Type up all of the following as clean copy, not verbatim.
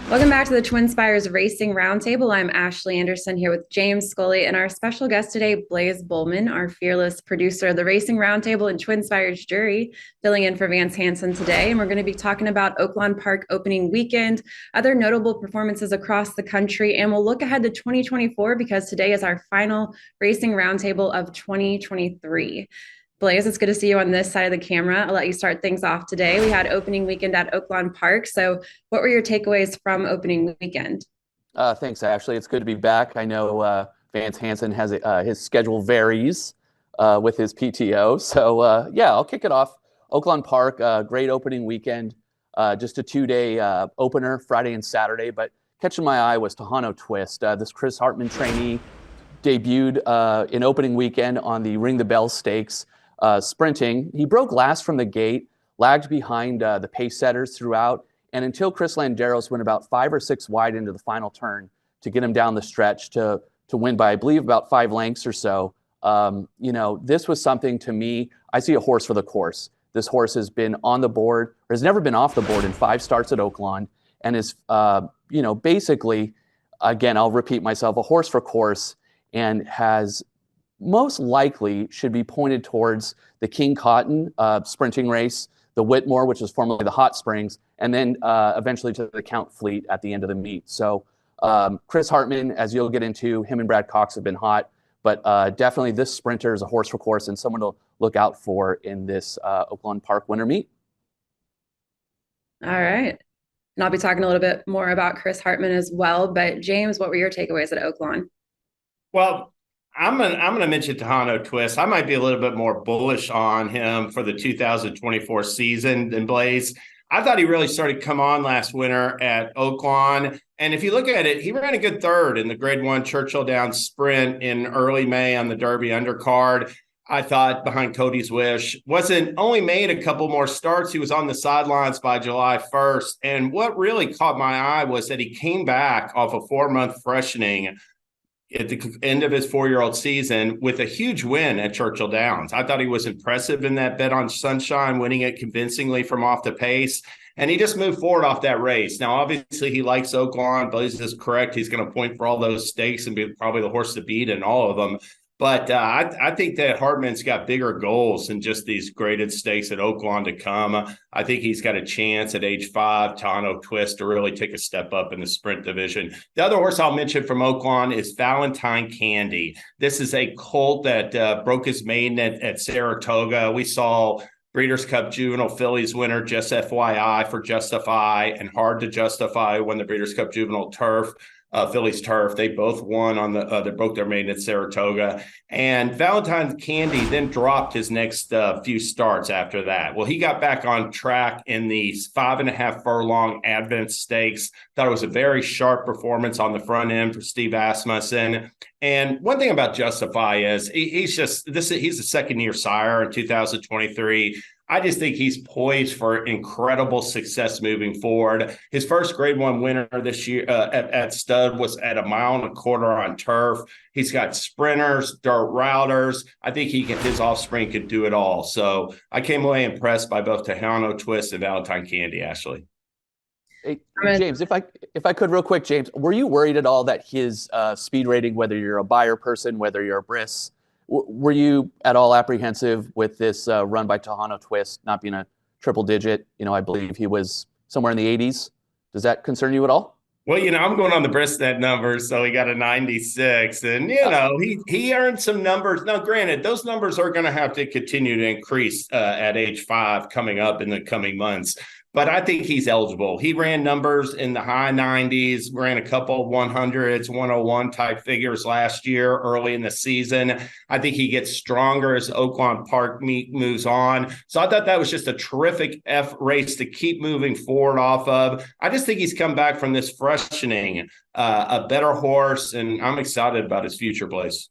Welcome back to the Twinspires Racing Roundtable. I'm Ashley Anderson here with James Scully and our special guest today, Blaise Bollman, our fearless producer of the Racing Roundtable and Twinspires jury, filling in for Vance Hansen today. And we're going to be talking about Oaklawn Park opening weekend, other notable performances across the country, and we'll look ahead to 2024 because today is our final Racing Roundtable of 2023. Blaise, it's good to see you on this side of the camera. I'll let you start things off today. We had opening weekend at Oaklawn Park. So what were your takeaways from opening weekend? Thanks, Ashley. It's good to be back. I know Vance Hansen has his schedule varies with his PTO. So, yeah, I'll kick it off. Oaklawn Park, great opening weekend. Just a two-day opener, Friday and Saturday. But catching my eye was Tejano Twist. This Chris Hartman trainee debuted in opening weekend on the Ring the Bell Stakes. Sprinting. He broke last from the gate, lagged behind the pace setters throughout, and until Chris Landeros went about 5 or 6 wide into the final turn to get him down the stretch to win by, I believe, about 5 lengths or so. This was something to me. I see a horse for the course. This horse has been on the board, or has never been off the board in 5 starts at Oaklawn, and is, basically, again, I'll repeat myself, a horse for course, and has most likely should be pointed towards the King Cotton sprinting race, the Whitmore, which is formerly the Hot Springs, and then eventually to the Count Fleet at the end of the meet. So Chris Hartman, as you'll get into, him and Brad Cox have been hot, but definitely this sprinter is a horse for course and someone to look out for in this Oaklawn Park winter meet. All right. And I'll be talking a little bit more about Chris Hartman as well. But James, what were your takeaways at Oaklawn? Well, I'm gonna mention Tejano Twist. I might be a little bit more bullish on him for the 2024 season than Blaise. I thought he really started to come on last winter at Oaklawn. And if you look at it, he ran a good third in the Grade 1 Churchill Downs Sprint in early May on the Derby undercard. I thought behind Cody's Wish. Wasn't only made a couple more starts. He was on the sidelines by July 1st. And what really caught my eye was that he came back off a 4-month freshening at the end of his 4-year-old season with a huge win at Churchill Downs. I thought he was impressive in that bet on Sunshine, winning it convincingly from off the pace. And he just moved forward off that race. Now, obviously, he likes Oaklawn. Blaise is correct. He's going to point for all those stakes and be probably the horse to beat in all of them. But I think that Hartman's got bigger goals than just these graded stakes at Oaklawn to come. I think he's got a chance at age 5, Tejano Twist, to really take a step up in the sprint division. The other horse I'll mention from Oaklawn is Valentine Candy. This is a colt that broke his maiden at Saratoga. We saw Breeders' Cup Juvenile Fillies winner, just FYI, for Justify and Hard to Justify, won the Breeders' Cup Juvenile Turf. Phillies Turf. They both won on the they broke their maiden at Saratoga. And Valentine Candy then dropped his next few starts after that. Well, he got back on track in the 5.5 furlong Advent Stakes. Thought it was a very sharp performance on the front end for Steve Asmussen. And one thing about Justify is he's a second-year sire in 2023. I just think he's poised for incredible success moving forward. His first Grade 1 winner this year at Stud was at 1.25 miles on turf. He's got sprinters, dirt routers. I think his offspring could do it all. So I came away impressed by both Tejano Twist and Valentine Candy, Ashley. Hey, James, if I could real quick, James, were you worried at all that his speed rating, whether you're a buyer person, whether you're a bris, were you at all apprehensive with this run by Tejano Twist not being a triple digit? I believe he was somewhere in the 80s. Does that concern you at all? Well, I'm going on the Bristnet numbers, so he got a 96, and he earned some numbers. Now, granted, those numbers are going to have to continue to increase at age 5 coming up in the coming months. But I think he's eligible. He ran numbers in the high 90s, ran a couple of 100s, 101 type figures last year early in the season. I think he gets stronger as Oaklawn Park meet moves on. So I thought that was just a terrific race to keep moving forward off of. I just think he's come back from this freshening, a better horse, and I'm excited about his future, Blaise.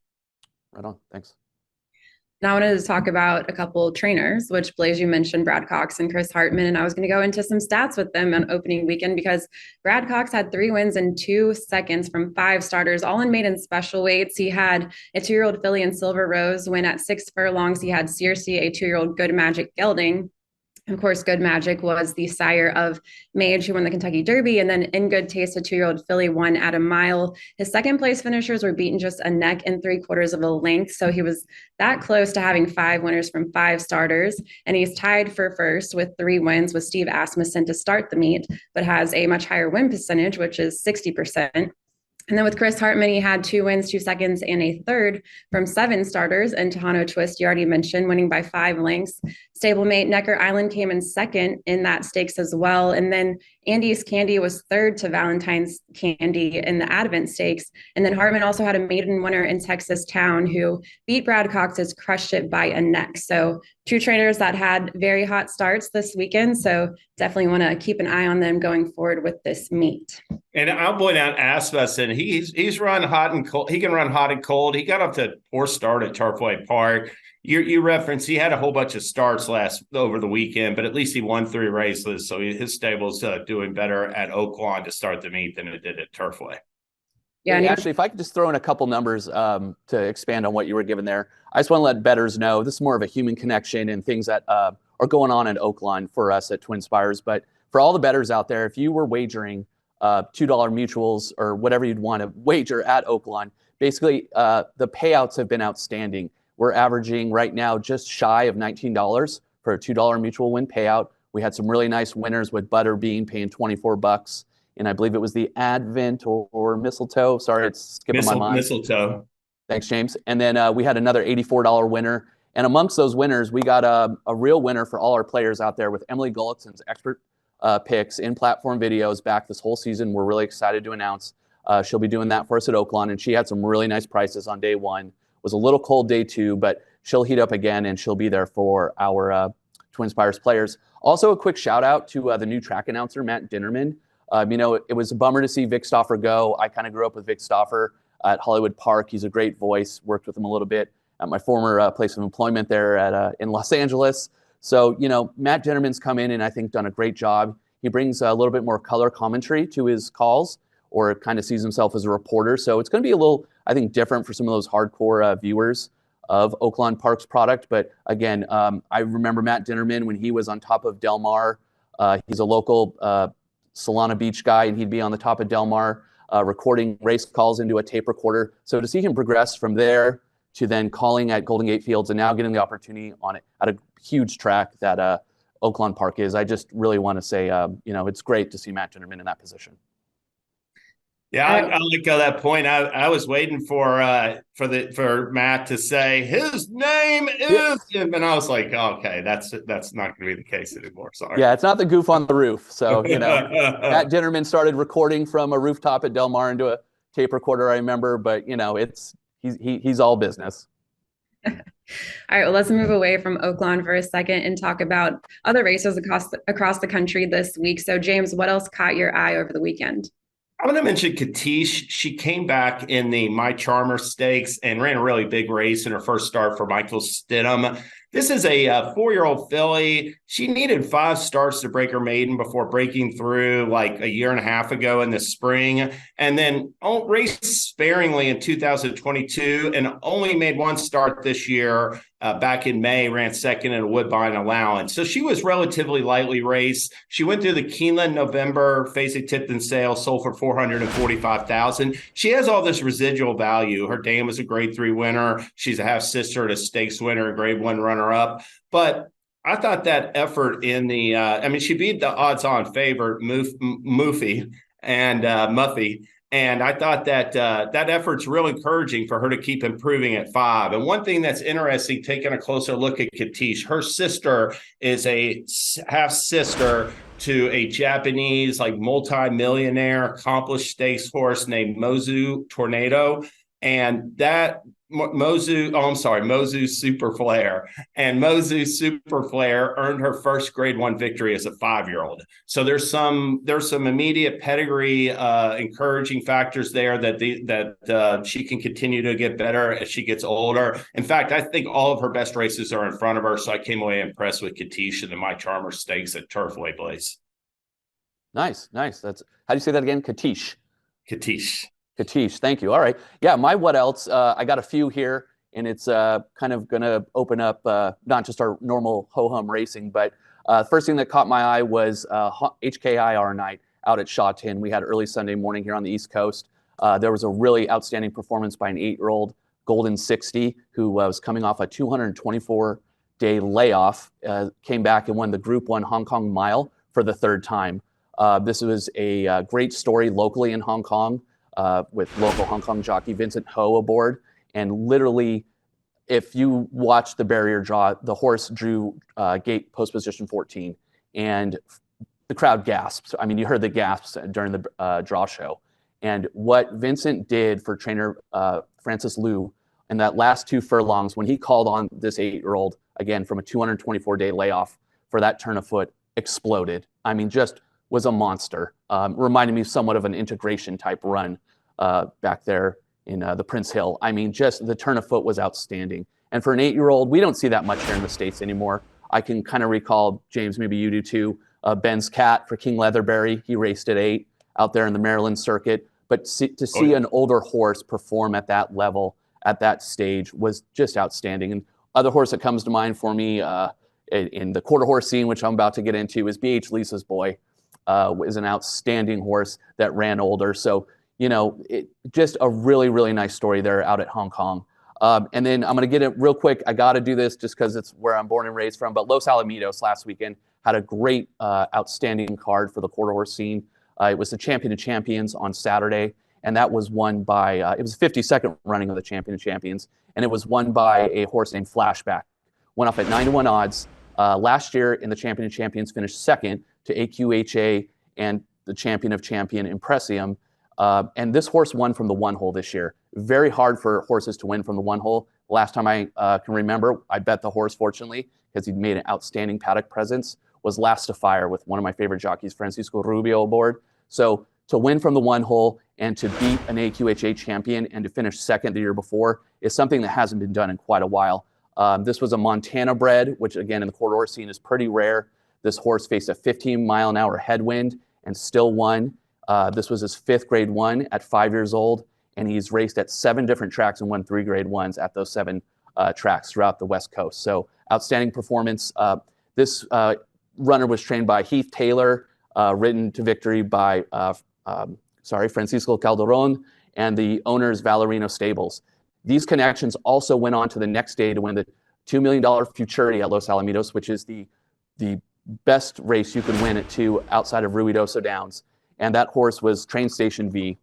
Right on. Thanks. Now I wanted to talk about a couple trainers, which Blaise, you mentioned Brad Cox and Chris Hartman, and I was going to go into some stats with them on opening weekend because Brad Cox had 3 wins in 2 seconds from 5 starters, all in maiden special weights. He had a 2-year-old filly in Silver Rose win at 6 furlongs. He had Circe, a 2-year-old Good Magic Gelding, Of course, Good Magic was the sire of Mage, who won the Kentucky Derby. And then In Good Taste, a 2-year-old filly, won at a mile. His second place finishers were beaten just a neck and 3/4 of a length. So he was that close to having 5 winners from 5 starters. And he's tied for first with 3 wins with Steve Asmussen to start the meet, but has a much higher win percentage, which is 60%. And then with Chris Hartman, he had 2 wins, 2 seconds, and a third from 7 starters. And Tejano Twist, you already mentioned, winning by 5 lengths. Stablemate Necker Island came in second in that stakes as well. And then Andy's Candy was third to Valentine's Candy in the Advent Stakes. And then Hartman also had a maiden winner in Texas Town who beat Brad Cox's Crushed It by a neck. So 2 trainers that had very hot starts this weekend. So definitely want to keep an eye on them going forward with this meet. And I'll point out Asmussen, he's run hot and cold. He can run hot and cold. He got up to 4 start at Turfway Park. You referenced he had a whole bunch of starts over the weekend, but at least he won 3 races. So his stable's doing better at Oaklawn to start the meet than it did at Turfway. Yeah, actually, if I could just throw in a couple numbers to expand on what you were given there, I just want to let bettors know this is more of a human connection and things that are going on at Oaklawn for us at twinspires. But for all the bettors out there, if you were wagering $2 mutuals or whatever you'd want to wager at Oaklawn, basically the payouts have been outstanding. We're averaging right now just shy of $19 for a $2 mutual win payout. We had some really nice winners with Butterbean paying $24. And I believe it was the Advent or Mistletoe. Sorry, it's skipping my mind. Mistletoe. Thanks, James. And then we had another $84 winner. And amongst those winners, we got a real winner for all our players out there with Emily Gullickson's expert picks in platform videos back this whole season. We're really excited to announce she'll be doing that for us at Oaklawn. And she had some really nice prices on day 1. Was a little cold day 2, but she'll heat up again and she'll be there for our twinspires players. Also, a quick shout out to the new track announcer, Matt Dinnerman. It was a bummer to see Vic Stauffer go. I kind of grew up with Vic Stauffer at Hollywood Park. He's a great voice. Worked with him a little bit at my former place of employment there in Los Angeles. So, Matt Dinnerman's come in and I think done a great job. He brings a little bit more color commentary to his calls, or kind of sees himself as a reporter. So it's going to be a little, I think, different for some of those hardcore viewers of Oaklawn Park's product. But again, I remember Matt Dinnerman when he was on top of Del Mar. He's a local Solana Beach guy, and he'd be on the top of Del Mar recording race calls into a tape recorder. So to see him progress from there to then calling at Golden Gate Fields and now getting the opportunity on it at a huge track that Oaklawn Park is, I just really want to say, it's great to see Matt Dinnerman in that position. Yeah, I'll echo that point. I was waiting for Matt to say his name is, and I was like, oh, okay, that's not going to be the case anymore. Sorry. Yeah, it's not the goof on the roof. So Matt Dinnerman started recording from a rooftop at Del Mar into a tape recorder. I remember, but he's all business. All right, well, let's move away from Oaklawn for a second and talk about other races across the country this week. So, James, what else caught your eye over the weekend? I'm going to mention Katish. She came back in the My Charmer Stakes and ran a really big race in her first start for Michael Stidham. This is a 4-year-old filly. She needed 5 starts to break her maiden before breaking through like a year and a half ago in the spring, and then raced sparingly in 2022 and only made 1 start this year. Back in May, ran second in a Woodbine allowance. So she was relatively lightly raced. She went through the Keeneland November, facing Tipton sale, sold for $445,000. She has all this residual value. Her dam was a grade 3 winner. She's a half sister to stakes winner, a grade 1 runner up. But I thought that effort in the, she beat the odds-on favorite Muffy and Muffy. And I thought that that effort's real encouraging for her to keep improving at 5. And one thing that's interesting, taking a closer look at Katish, her sister is a half sister to a Japanese, multi-millionaire, accomplished stakes horse named Mozu Tornado. And that Mozu Super Flare. And Mozu Super Flare earned her first grade 1 victory as a 5-year-old. So there's some immediate pedigree, encouraging factors there that she can continue to get better as she gets older. In fact, I think all of her best races are in front of her. So I came away impressed with Katish and the My Charmer Stakes at Turfway, Blaise. Nice. That's, how do you say that again? Katish. Katish, thank you. All right. Yeah, my what else? I got a few here, and it's kind of going to open up not just our normal ho-hum racing, but First thing that caught my eye was HKIR night out at Shawton. We had early Sunday morning here on the East Coast. There was a really outstanding performance by an 8-year-old Golden 60 who was coming off a 224-day layoff, came back and won the Group 1 Hong Kong Mile for the third time. This was a great story locally in Hong Kong with local Hong Kong jockey Vincent Ho aboard. And literally, if you watch the barrier draw, the horse drew gate post position 14, and the crowd gasped. I mean, you heard the gasps during the draw show. And what Vincent did for trainer Francis Liu in that last 2 furlongs, when he called on this 8-year-old, again, from a 224-day layoff for that turn of foot, exploded. I mean, just was a monster. Reminded me somewhat of an integration type run back there in the Prince Hill. I mean, just the turn of foot was outstanding. And for an 8-year-old, we don't see that much here in the States anymore. I can kind of recall, James, maybe you do too, Ben's Cat for King Leatherberry. He raced at 8 out there in the Maryland circuit. But to see an older horse perform at that level, at that stage, was just outstanding. And other horse that comes to mind for me in the quarter horse scene, which I'm about to get into, is BH Lisa's Boy. Is an outstanding horse that ran older. So, you know, just a really, really nice story there out at Hong Kong. And then I'm going to get it real quick. I got to do this just because it's where I'm born and raised from. But Los Alamitos last weekend had a great, outstanding card for the quarter horse scene. It was the Champion of Champions on Saturday, and that was won by, it was the 52nd running of the Champion of Champions, and it was won by a horse named Flashback. Went off at 9-1 odds. Last year in the Champion of Champions finished second to AQHA and the Champion of Champion Impressium. And this horse won from the 1 hole this year. Very hard for horses to win from the 1 hole. Last time I can remember, I bet the horse, fortunately, because he made an outstanding paddock presence, was Last to Fire with one of my favorite jockeys, Francisco Rubio, aboard. So to win from the 1 hole and to beat an AQHA champion and to finish second the year before is something that hasn't been done in quite a while. This was a Montana bred, which again in the quarter horse scene is pretty rare. This horse faced a 15-mile-an-hour headwind and still won. This was his 5th Grade 1 at 5 years old, and he's raced at 7 different tracks and won 3 Grade 1s at those 7 tracks throughout the West Coast. So outstanding performance. This runner was trained by Heath Taylor, ridden to victory by Francisco Calderon, and the owners Valerino Stables. These connections also went on to the next day to win the $2 million Futurity at Los Alamitos, which is the best race you can win at 2 outside of Ruidoso Downs. And that horse was Train Station V.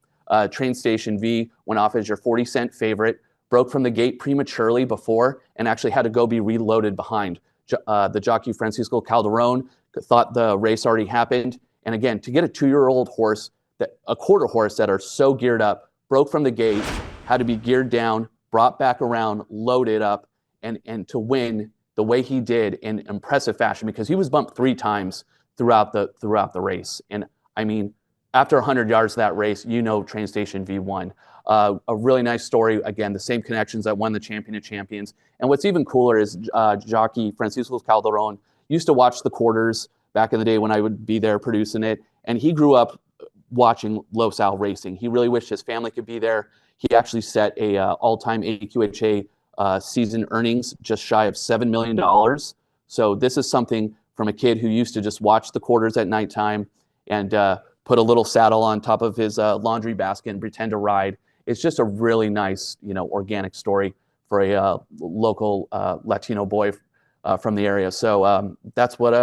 Train Station V went off as your 40-cent favorite, broke from the gate prematurely before, and actually had to go be reloaded behind. The jockey Francisco Calderon thought the race already happened. And again, to get a 2-year-old horse, a quarter horse that are so geared up, broke from the gate, had to be geared down, brought back around, loaded up, and to win the way he did in impressive fashion, because he was bumped 3 times throughout the race. And I mean, after 100 yards of that race, you know Train Station V won. A really nice story. Again, the same connections that won the Champion of Champions. And what's even cooler is jockey Francisco Calderon used to watch the quarters back in the day when I would be there producing it. And he grew up watching Los Al racing. He really wished his family could be there. He actually set a all-time AQHA season earnings just shy of $7 million. So this is something from a kid who used to just watch the quarters at nighttime and put a little saddle on top of his laundry basket and pretend to ride. It's just a really nice, organic story for a local Latino boy from the area. So that's what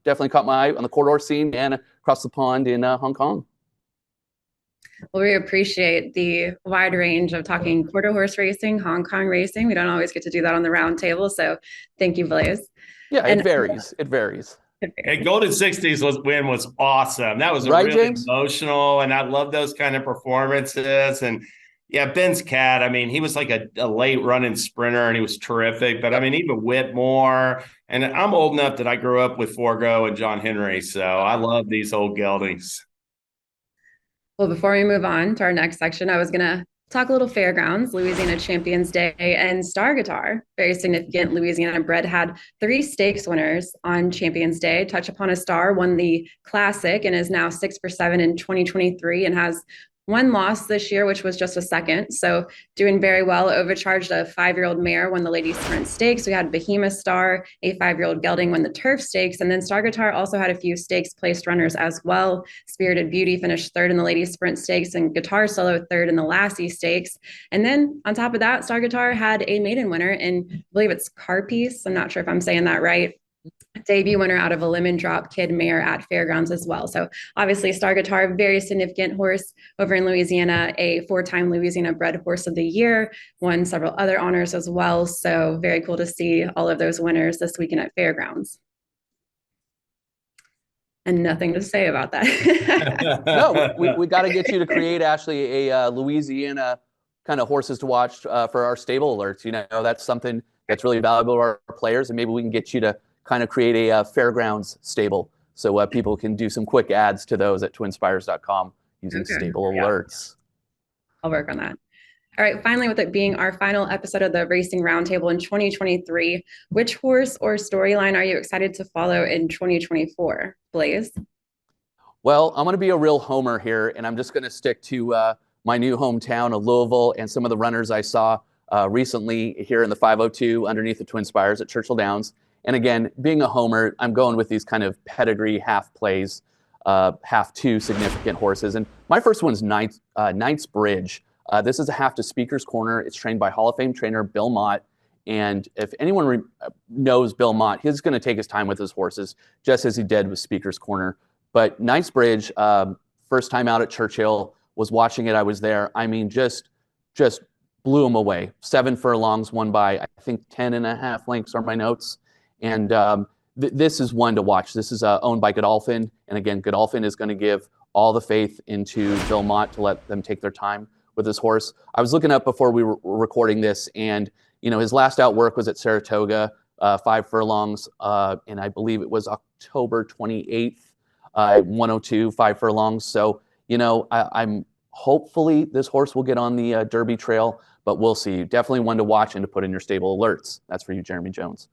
definitely caught my eye on the quarter horse scene and across the pond in Hong Kong. Well, we appreciate the wide range of talking quarter horse racing, Hong Kong racing. We don't always get to do that on the round table. So thank you, Blaise. Yeah, it varies. It varies. And Golden 60s win was awesome. That was right, really James? Emotional, and I love those kind of performances. And yeah, Ben's Cat, I mean, he was like a late running sprinter, and he was terrific. But I mean, even Whitmore, and I'm old enough that I grew up with Forgo and John Henry, so I love these old geldings. Well, before we move on to our next section, I was going to talk a little fairgrounds, Louisiana Champions Day, and Star Guitar. Very significant. Louisiana bred had 3 stakes winners on Champions Day. Touch Upon a Star won the Classic and is now 6 for 7 in 2023 and has One loss this year, which was just a second. So doing very well. Overcharged a 5-year-old mare won the ladies sprint stakes. We had Behemoth Star, a 5-year-old gelding won the turf stakes. And then Star Guitar also had a few stakes placed runners as well. Spirited Beauty finished third in the ladies sprint stakes and Guitar Solo third in the Lassie stakes. And then on top of that, Star Guitar had a maiden winner in, I believe it's Carpiece. I'm not sure if I'm saying that right. Debut winner out of a lemon drop kid mare at fairgrounds as well. So obviously Star Guitar, very significant horse over in Louisiana, a 4-time Louisiana bred horse of the year, won several other honors as well. So very cool to see all of those winners this weekend at fairgrounds. And nothing to say about that. No, we got to get you to create, Ashley, a Louisiana kind of horses to watch for our stable alerts. You know, that's something that's really valuable to our players, and maybe we can get you to kind of create a fairgrounds stable so people can do some quick ads to those at twinspires.com using stable alerts. I'll work on that. All right, finally, with it being our final episode of the Racing Roundtable in 2023, which horse or storyline are you excited to follow in 2024? Blaise? Well, I'm going to be a real homer here, and I'm just going to stick to my new hometown of Louisville and some of the runners I saw recently here in the 502 underneath the Twin Spires at Churchill Downs. And again, being a homer, I'm going with these kind of pedigree half plays, half two significant horses. And my first one's Knight's Bridge. This is a half to Speaker's Corner. It's trained by Hall of Fame trainer Bill Mott. And if anyone knows Bill Mott, he's going to take his time with his horses, just as he did with Speaker's Corner. But Knight's Bridge, first time out at Churchill, was watching it. I was there. I mean, just blew him away. 7 furlongs, won by, I think, 10.5 lengths are my notes. And this is one to watch. This is owned by Godolphin. And again, Godolphin is going to give all the faith into Bill Mott to let them take their time with this horse. I was looking up before we were recording this, and his last out work was at Saratoga, 5 furlongs, and I believe it was October 28th, 102, 5 furlongs. So, I'm hopefully this horse will get on the Derby trail, but we'll see. Definitely one to watch and to put in your stable alerts. That's for you, Jeremy Jones.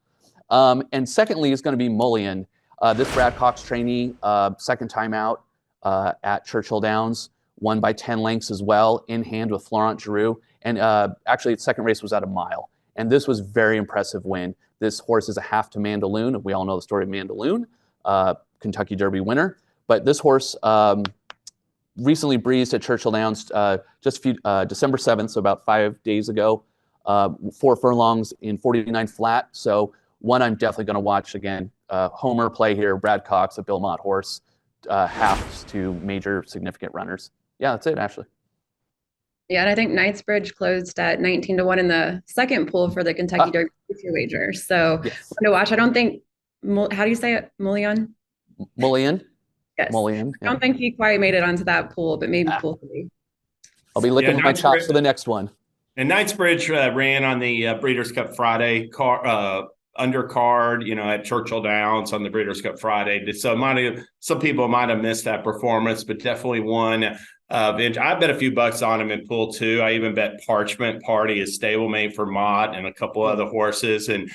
And secondly is going to be Mullion. This Brad Cox trainee, second time out at Churchill Downs, won by 10 lengths as well, in hand with Florent Giroux. And actually, its second race was at a mile. And this was very impressive win. This horse is a half to Mandaloun. We all know the story of Mandaloun, Kentucky Derby winner. But this horse recently breezed at Churchill Downs December 7th, so about 5 days ago, 4 furlongs in 49 flat. So one I'm definitely going to watch again. Homer play here, Brad Cox, a Bill Mott horse, halves to major significant runners. Yeah, that's it, Ashley. Yeah, and I think Knight's Bridge closed at 19-1 in the second pool for the Kentucky Derby wager. So yes. To watch. I don't think, how do you say it? Mullion? Mullion. Yes. Mullion. I don't think he quite made it onto that pool, but maybe pool 3. I'll be licking my chops for the next one. And Knightsbridge ran on the Breeders' Cup Friday undercard, at Churchill Downs on the Breeders' Cup Friday. So some people might have missed that performance, but definitely won. I bet a few bucks on him in pool 2. I even bet Parchment Party is stablemate for Mott and a couple other horses. And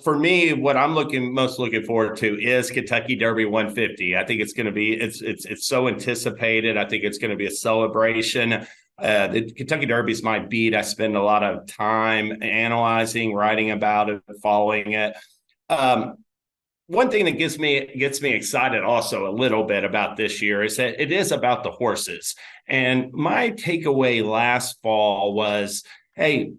for me, what I'm most looking forward to is Kentucky Derby 150. I think it's going to be it's so anticipated. I think it's going to be a celebration. The Kentucky Derby is my beat. I spend a lot of time analyzing, writing about it, following it. One thing that gets me excited also a little bit about this year is that it is about the horses. And my takeaway last fall was, hey,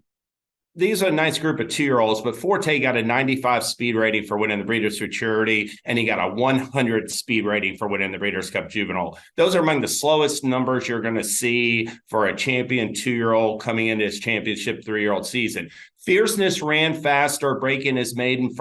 these are a nice group of 2-year-olds, but Forte got a 95 speed rating for winning the Breeders' Futurity, and he got a 100 speed rating for winning the Breeders' Cup Juvenile. Those are among the slowest numbers you're going to see for a champion 2-year-old coming into his championship 3-year-old season. Fierceness ran faster, breaking his maiden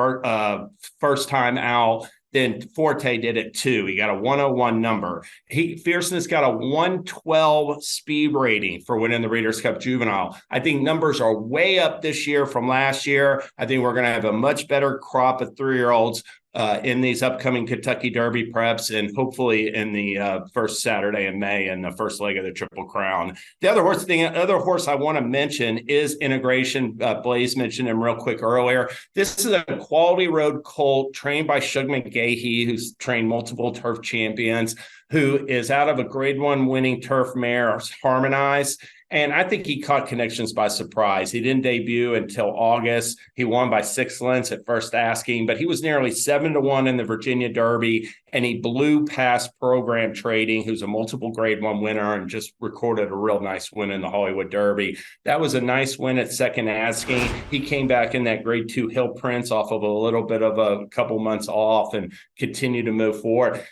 first time out than Forte did at 2. He got a 101 number. Fierceness got a 112 speed rating for winning the Breeders' Cup Juvenile. I think numbers are way up this year from last year. I think we're going to have a much better crop of 3-year-olds. in these upcoming Kentucky Derby preps, and hopefully in the first Saturday in May and the first leg of the Triple Crown. The other horse I want to mention is Integration. Blaise mentioned him real quick earlier. This is a quality road colt trained by Shug McGahee, who's trained multiple turf champions, who is out of a Grade 1 winning turf mare, Harmonize. And I think he caught Connections by surprise. He didn't debut until August. He won by 6 lengths at first asking, but he was nearly 7-1 in the Virginia Derby, and he blew past Program Trading, who's a multiple Grade 1 winner and just recorded a real nice win in the Hollywood Derby. That was a nice win at second asking. He came back in that Grade 2 Hill Prince off of a little bit of a couple months off and continued to move forward.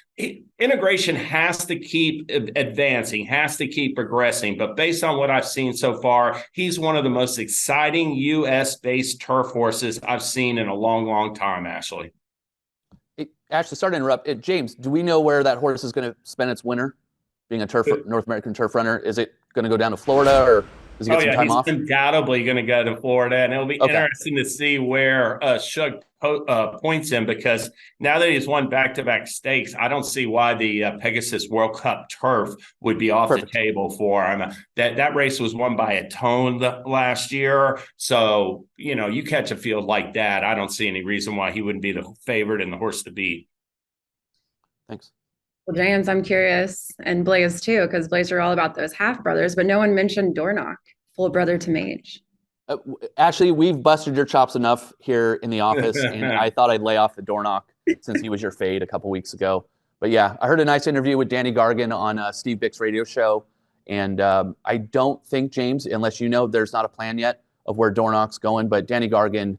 Integration has to keep advancing, has to keep progressing. But based on what I've seen so far, he's one of the most exciting U.S.-based turf horses I've seen in a long, long time, Ashley. Ashley, sorry to interrupt. James, do we know where that horse is going to spend its winter, being a North American turf runner? Is it going to go down to Florida, or does he get some time off? He's undoubtedly going to go to Florida, and it'll be interesting to see where Shug points him, because now that he's won back-to-back stakes, I don't see why the Pegasus World Cup turf would be off the table for him. That race was won by a tone last year, so you catch a field like that, I don't see any reason why he wouldn't be the favorite and the horse to beat. Thanks. Well, James, I'm curious, and Blaise too, because Blaise are all about those half brothers, but no one mentioned Dornoch, full brother to Mage. Actually, we've busted your chops enough here in the office, and I thought I'd lay off the Dornoch since he was your fade a couple weeks ago. But yeah, I heard a nice interview with Danny Gargan on Steve Bick's radio show, and I don't think, James, unless there's not a plan yet of where Dornoch's going, but Danny Gargan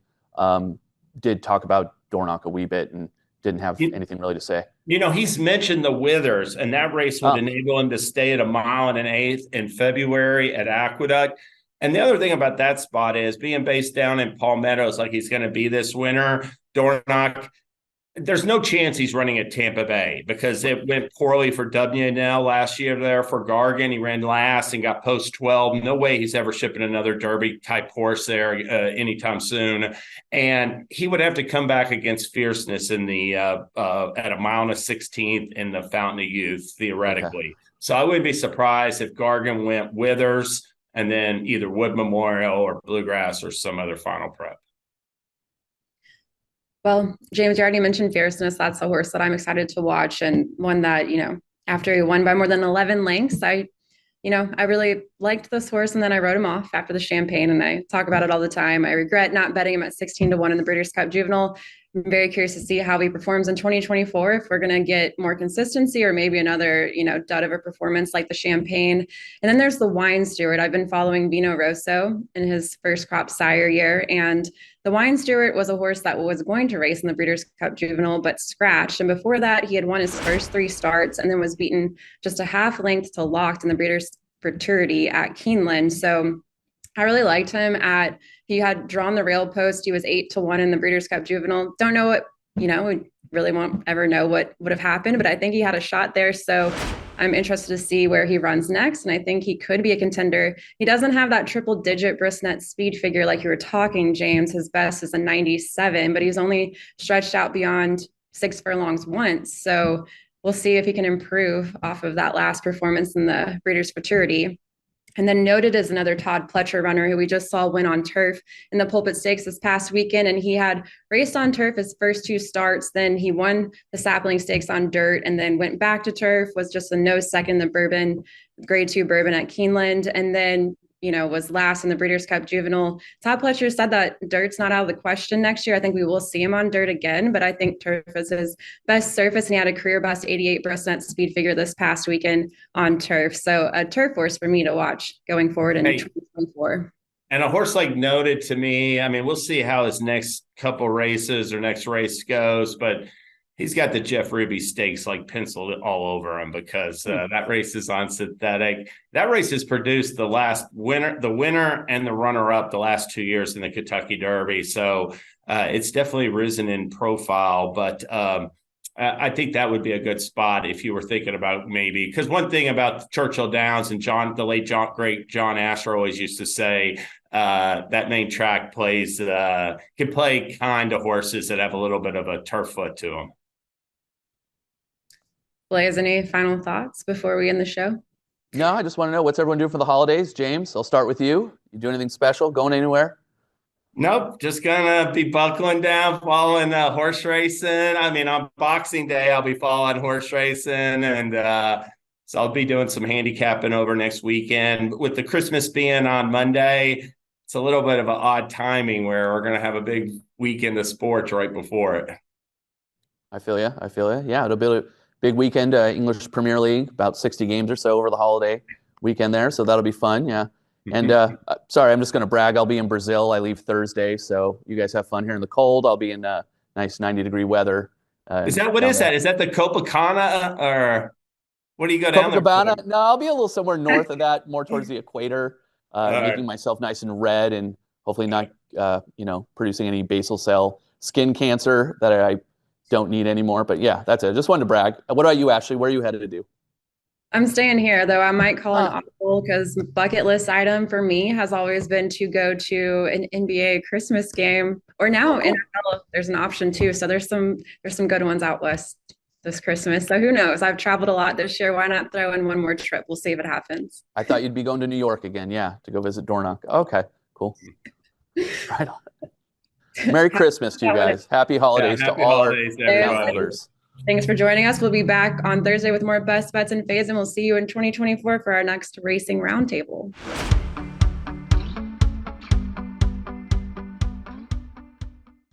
did talk about Dornoch a wee bit and didn't have anything really to say. He's mentioned the Withers, and that race would enable him to stay at 1 1/8 in February at Aqueduct. And the other thing about that spot is, being based down in Palmettos like he's going to be this winter, Dornoch, there's no chance he's running at Tampa Bay, because it went poorly for WNL last year there for Gargan. He ran last and got post 12. No way he's ever shipping another Derby type horse there anytime soon. And he would have to come back against Fierceness in the at 1 16th in the Fountain of Youth, theoretically. Okay. So I wouldn't be surprised if Gargan went Withers and then either Wood Memorial or Bluegrass or some other final prep. Well, James, you already mentioned Fierceness. That's a horse that I'm excited to watch, and one that, after he won by more than 11 lengths, I really liked this horse, and then I wrote him off after the Champagne, and I talk about it all the time. I regret not betting him at 16-1 in the Breeders' Cup Juvenile. I'm very curious to see how he performs in 2024, if we're going to get more consistency or maybe another, dud of a performance like the Champagne. And then there's the Wine Steward. I've been following Vino Rosso in his first crop sire year, and the Wine Steward was a horse that was going to race in the Breeders' Cup Juvenile, but scratched. And before that, he had won his first 3 starts and then was beaten just a half length to Locked in the Breeders' Futurity at Keeneland. So I really liked him he had drawn the rail post. He was 8-1 in the Breeders' Cup Juvenile. Don't know what, we really won't ever know what would have happened, but I think he had a shot there. So I'm interested to see where he runs next. And I think he could be a contender. He doesn't have that triple digit Bristnet speed figure like you were talking, James. His best is a 97, but he's only stretched out beyond 6 furlongs once. So we'll see if he can improve off of that last performance in the Breeders' Futurity. And then Noted is another Todd Pletcher runner who we just saw win on turf in the Pulpit Stakes this past weekend. And he had raced on turf his first 2 starts. Then he won the Sapling Stakes on dirt and then went back to turf, was just a no second, the Bourbon, Grade 2 Bourbon at Keeneland. And then, was last in the Breeders' Cup Juvenile. Todd Pletcher said that dirt's not out of the question next year. I think we will see him on dirt again, but I think turf is his best surface, and he had a career best 88 Bristnet speed figure this past weekend on turf. So a turf horse for me to watch going forward in 2024. And a horse like Noted, to me, we'll see how his next couple races or next race goes, but he's got the Jeff Ruby Stakes penciled all over him, because that race is on synthetic. That race has produced the winner and the runner-up the last 2 years in the Kentucky Derby. So it's definitely risen in profile. But I think that would be a good spot if you were thinking about maybe, because one thing about Churchill Downs and great John Asher always used to say, that main track can play kind of horses that have a little bit of a turf foot to them. Blaise, any final thoughts before we end the show? No, I just want to know, what's everyone doing for the holidays? James, I'll start with you. You do anything special? Going anywhere? Nope, just gonna be buckling down, following horse racing. I mean, on Boxing Day, I'll be following horse racing, and so I'll be doing some handicapping over next weekend. With the Christmas being on Monday, it's a little bit of an odd timing where we're gonna have a big weekend of sports right before it. I feel you. Yeah, it'll be a big weekend, English Premier League, about 60 games or so over the holiday weekend there, so that'll be fun, yeah. And sorry, I'm just going to brag. I'll be in Brazil. I leave Thursday, so you guys have fun here in the cold. I'll be in nice 90-degree weather. Is that what is that? Is that the Copacabana, or what do you go down there for? No, I'll be a little somewhere north of that, more towards the equator, making myself nice and red, and hopefully not, producing any basal cell skin cancer that I don't need anymore. But yeah, that's it. Just wanted to brag. What about you, Ashley? Where are you headed to do? I'm staying here, though. I might call an audible, because bucket list item for me has always been to go to an NBA Christmas game, or now NFL, there's an option too. So there's some good ones out west this Christmas. So who knows? I've traveled a lot this year. Why not throw in one more trip? We'll see if it happens. I thought you'd be going to New York again. Yeah, to go visit Dornoch. Okay, cool. Right on. Merry Christmas to you guys. Happy holidays to all our members. Thanks for joining us. We'll be back on Thursday with more best bets and fades, and we'll see you in 2024 for our next Racing Roundtable.